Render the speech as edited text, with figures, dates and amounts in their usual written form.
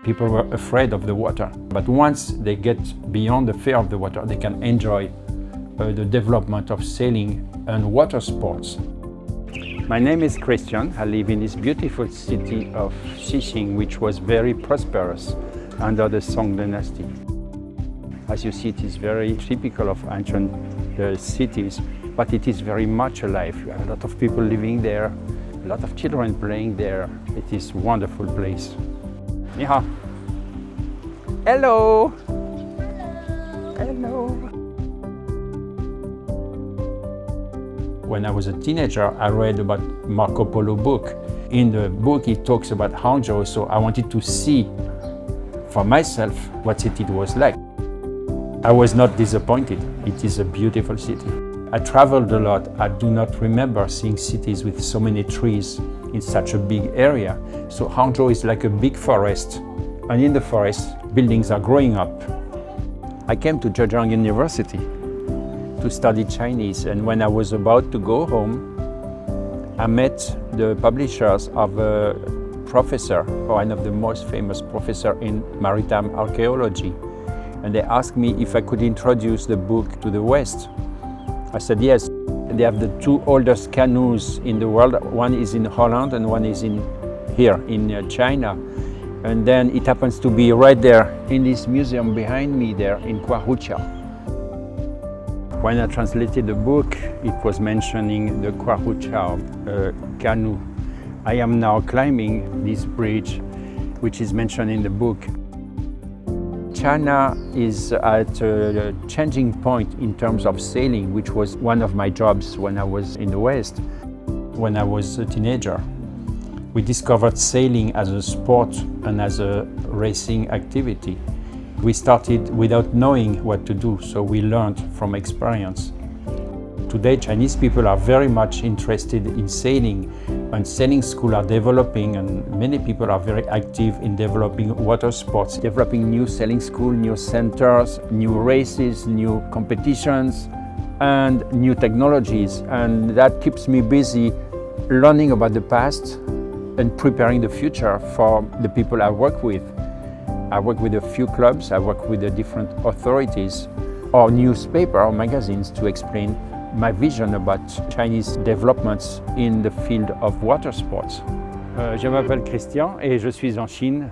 People were afraid of the water, but once they get beyond the fear of the water, they can enjoy the development of sailing and water sports. My name is Christian. I live in this beautiful city of Zhejiang, which was very prosperous under the Song dynasty. As you see, it is very typical of ancient cities, but it is very much alive. You have a lot of people living there, a lot of children playing there. It is a wonderful place. Ni hao. Hello. Hello. When I was a teenager, I read about Marco Polo book. In the book, it talks about Hangzhou, so I wanted to see for myself what city it was like. I was not disappointed. It is a beautiful city. I traveled a lot. I do not remember seeing cities with so many trees in such a big area. So Hangzhou is like a big forest, and in the forest, buildings are growing up. I came to Zhejiang University to study Chinese, and when I was about to go home, I met the publishers of a professor, one of the most famous professors in maritime archaeology, and they asked me if I could introduce the book to the West. I said yes. They have the two oldest canoes in the world. One is in Holland and one is here in China. And then it happens to be right there in this museum behind me there in Xian. When I translated the book, it was mentioning the Xian canoe. I am now climbing this bridge, which is mentioned in the book. China is at a changing point in terms of sailing, which was one of my jobs when I was in the West. When I was a teenager, we discovered sailing as a sport and as a racing activity. We started without knowing what to do, so we learned from experience. Today, Chinese people are very much interested in sailing, and sailing schools are developing, and many people are very active in developing water sports, developing new sailing schools, new centers, new races, new competitions, and new technologies. And that keeps me busy learning about the past and preparing the future for the people I work with. I work with a few clubs, I work with the different authorities or newspaper or magazines to explain my vision about Chinese developments in the field of water sports. Je m'appelle Christian et je suis en Chine.